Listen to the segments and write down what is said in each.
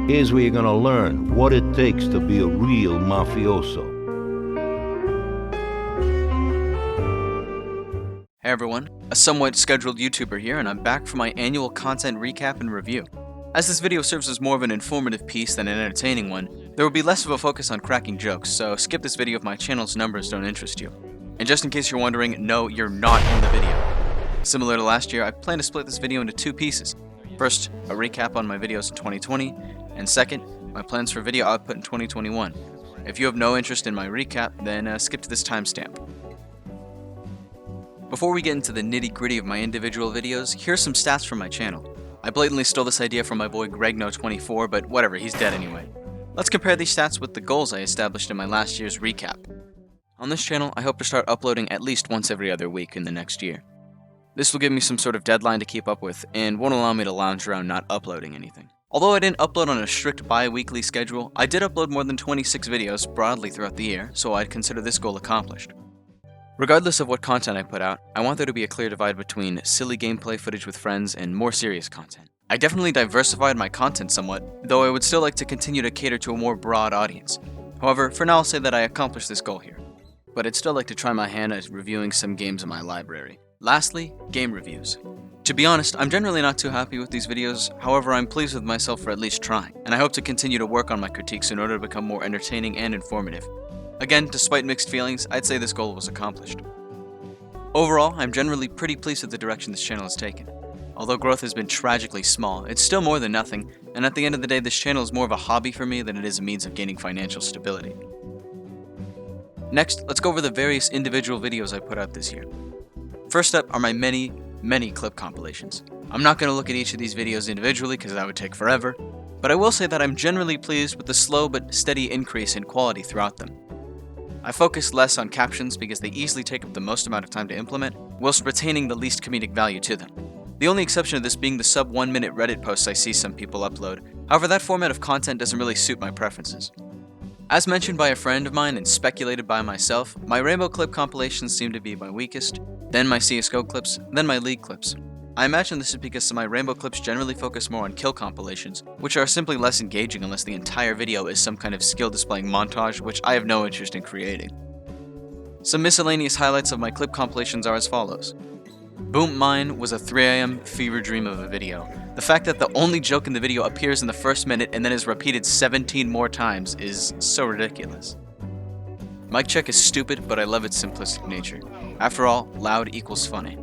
Here's where you're gonna learn what it takes to be a real mafioso. Hey everyone, a somewhat scheduled YouTuber here, and I'm back for my annual content recap and review. As this video serves as more of an informative piece than an entertaining one, there will be less of a focus on cracking jokes, so skip this video if my channel's numbers don't interest you. And just in case you're wondering, no, you're not in the video. Similar to last year, I plan to split this video into two pieces. First, a recap on my videos in 2020, and second, my plans for video output in 2021. If you have no interest in my recap, then skip to this timestamp. Before we get into the nitty-gritty of my individual videos, here's some stats from my channel. I blatantly stole this idea from my boy GregNo24, but whatever, he's dead anyway. Let's compare these stats with the goals I established in my last year's recap. On this channel, I hope to start uploading at least once every other week in the next year. This will give me some sort of deadline to keep up with, and won't allow me to lounge around not uploading anything. Although I didn't upload on a strict bi-weekly schedule, I did upload more than 26 videos broadly throughout the year, so I'd consider this goal accomplished. Regardless of what content I put out, I want there to be a clear divide between silly gameplay footage with friends and more serious content. I definitely diversified my content somewhat, though I would still like to continue to cater to a more broad audience. However, for now I'll say that I accomplished this goal here. But I'd still like to try my hand at reviewing some games in my library. Lastly, game reviews. To be honest, I'm generally not too happy with these videos, however I'm pleased with myself for at least trying, and I hope to continue to work on my critiques in order to become more entertaining and informative. Again, despite mixed feelings, I'd say this goal was accomplished. Overall, I'm generally pretty pleased with the direction this channel has taken. Although growth has been tragically small, it's still more than nothing, and at the end of the day this channel is more of a hobby for me than it is a means of gaining financial stability. Next, let's go over the various individual videos I put out this year. First up are my many clip compilations. I'm not going to look at each of these videos individually because that would take forever, but I will say that I'm generally pleased with the slow but steady increase in quality throughout them. I focus less on captions because they easily take up the most amount of time to implement, whilst retaining the least comedic value to them. The only exception of this being the sub 1 minute Reddit posts I see some people upload, however that format of content doesn't really suit my preferences. As mentioned by a friend of mine and speculated by myself, my rainbow clip compilations seem to be my weakest, then my CSGO clips, then my League clips. I imagine this is because my rainbow clips generally focus more on kill compilations, which are simply less engaging unless the entire video is some kind of skill displaying montage, which I have no interest in creating. Some miscellaneous highlights of my clip compilations are as follows. Boom Mine was a 3 AM fever dream of a video. The fact that the only joke in the video appears in the first minute and then is repeated 17 more times is so ridiculous. Mic check is stupid, but I love its simplistic nature. After all, loud equals funny.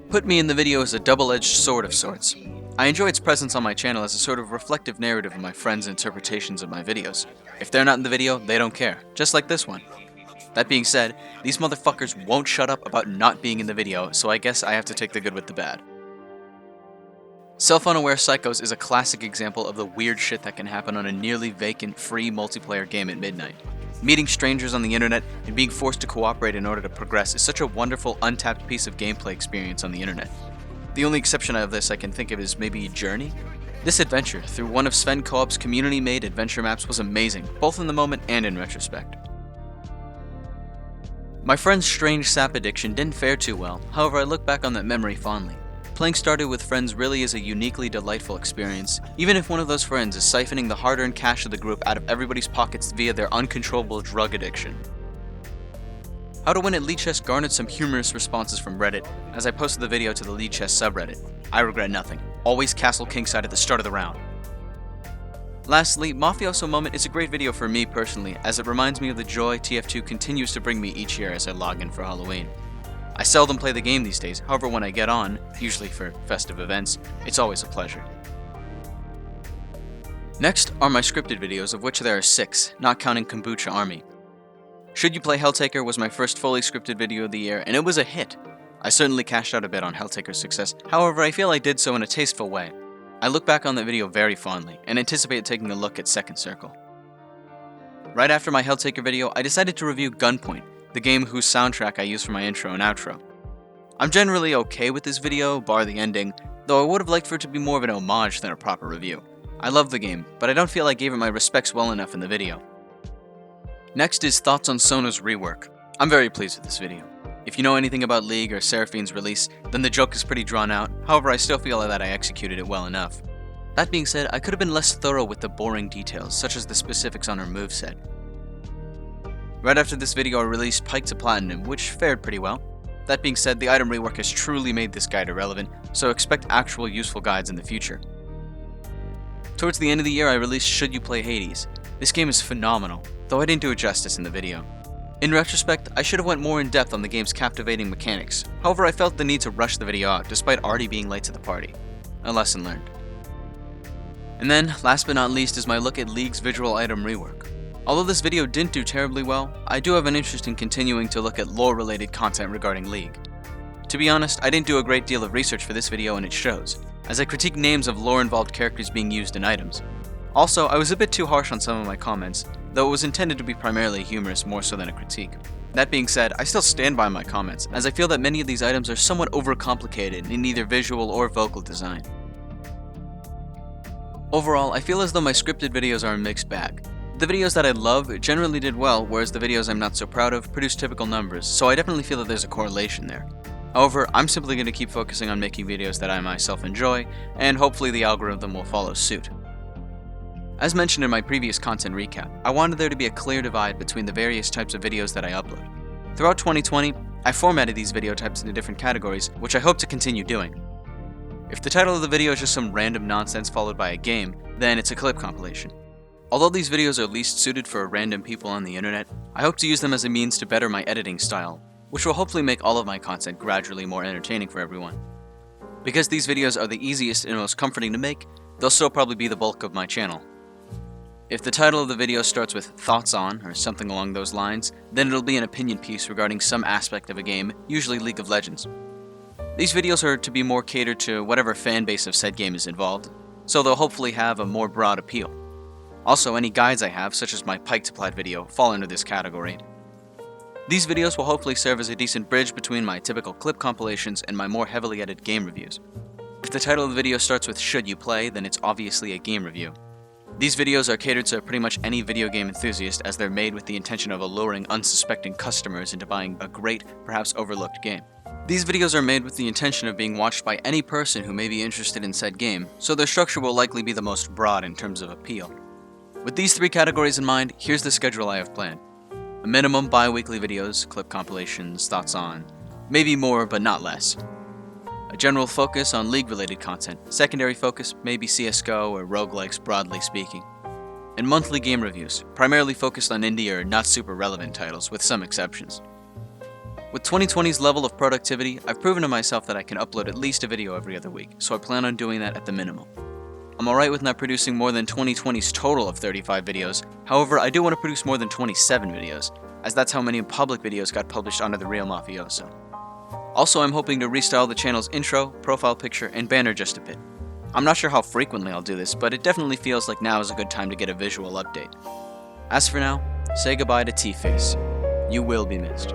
Put Me in the Video is a double-edged sword of sorts. I enjoy its presence on my channel as a sort of reflective narrative of my friends' interpretations of my videos. If they're not in the video, they don't care, just like this one. That being said, these motherfuckers won't shut up about not being in the video, so I guess I have to take the good with the bad. Self-Unaware Psychos is a classic example of the weird shit that can happen on a nearly vacant, free multiplayer game at midnight. Meeting strangers on the internet and being forced to cooperate in order to progress is such a wonderful, untapped piece of gameplay experience on the internet. The only exception of this I can think of is maybe Journey? This adventure, through one of Sven Co-op's community-made adventure maps, was amazing, both in the moment and in retrospect. My friend's strange sap addiction didn't fare too well, however I look back on that memory fondly. Playing Stardew with friends really is a uniquely delightful experience, even if one of those friends is siphoning the hard-earned cash of the group out of everybody's pockets via their uncontrollable drug addiction. How to Win at Lead Chess garnered some humorous responses from Reddit, as I posted the video to the Lead Chess subreddit. I regret nothing. Always castle kingside at the start of the round. Lastly, Mafioso Moment is a great video for me personally, as it reminds me of the joy TF2 continues to bring me each year as I log in for Halloween. I seldom play the game these days, however when I get on, usually for festive events, it's always a pleasure. Next are my scripted videos, of which there are 6, not counting Kombucha Army. Should You Play Helltaker was my first fully scripted video of the year, and it was a hit. I certainly cashed out a bit on Helltaker's success, however I feel I did so in a tasteful way. I look back on that video very fondly, and anticipate taking a look at Second Circle. Right after my Helltaker video, I decided to review Gunpoint, the game whose soundtrack I use for my intro and outro. I'm generally okay with this video, bar the ending, though I would have liked for it to be more of an homage than a proper review. I love the game, but I don't feel I gave it my respects well enough in the video. Next is thoughts on Sona's Rework. I'm very pleased with this video. If you know anything about League or Seraphine's release, then the joke is pretty drawn out, however I still feel that I executed it well enough. That being said, I could have been less thorough with the boring details, such as the specifics on her moveset. Right after this video I released Pike to Platinum, which fared pretty well. That being said, the item rework has truly made this guide irrelevant, so expect actual useful guides in the future. Towards the end of the year I released Should You Play Hades. This game is phenomenal, though I didn't do it justice in the video. In retrospect, I should have went more in depth on the game's captivating mechanics, however I felt the need to rush the video out despite already being late to the party. A lesson learned. And then, last but not least, is my look at League's visual item rework. Although this video didn't do terribly well, I do have an interest in continuing to look at lore-related content regarding League. To be honest, I didn't do a great deal of research for this video and it shows, as I critique names of lore-involved characters being used in items. Also, I was a bit too harsh on some of my comments, though it was intended to be primarily humorous more so than a critique. That being said, I still stand by my comments, as I feel that many of these items are somewhat overcomplicated in either visual or vocal design. Overall, I feel as though my scripted videos are a mixed bag. The videos that I love generally did well, whereas the videos I'm not so proud of produce typical numbers, so I definitely feel that there's a correlation there. However, I'm simply going to keep focusing on making videos that I myself enjoy, and hopefully the algorithm will follow suit. As mentioned in my previous content recap, I wanted there to be a clear divide between the various types of videos that I upload. Throughout 2020, I formatted these video types into different categories, which I hope to continue doing. If the title of the video is just some random nonsense followed by a game, then it's a clip compilation. Although these videos are least suited for random people on the internet, I hope to use them as a means to better my editing style, which will hopefully make all of my content gradually more entertaining for everyone. Because these videos are the easiest and most comforting to make, they'll still probably be the bulk of my channel. If the title of the video starts with thoughts on, or something along those lines, then it'll be an opinion piece regarding some aspect of a game, usually League of Legends. These videos are to be more catered to whatever fan base of said game is involved, so they'll hopefully have a more broad appeal. Also, any guides I have, such as my Pike to Plat video, fall under this category. These videos will hopefully serve as a decent bridge between my typical clip compilations and my more heavily edited game reviews. If the title of the video starts with Should You Play, then it's obviously a game review. These videos are catered to pretty much any video game enthusiast, as they're made with the intention of alluring unsuspecting customers into buying a great, perhaps overlooked game. These videos are made with the intention of being watched by any person who may be interested in said game, so their structure will likely be the most broad in terms of appeal. With these three categories in mind, here's the schedule I have planned. A minimum bi-weekly videos, clip compilations, thoughts on, maybe more but not less. A general focus on League-related content, secondary focus maybe CSGO or roguelikes broadly speaking. And monthly game reviews, primarily focused on indie or not super relevant titles with some exceptions. With 2020's level of productivity, I've proven to myself that I can upload at least a video every other week, so I plan on doing that at the minimum. I'm alright with not producing more than 2020's total of 35 videos, however I do want to produce more than 27 videos, as that's how many public videos got published under the Real Mafioso. Also, I'm hoping to restyle the channel's intro, profile picture, and banner just a bit. I'm not sure how frequently I'll do this, but it definitely feels like now is a good time to get a visual update. As for now, say goodbye to T-Face. You will be missed.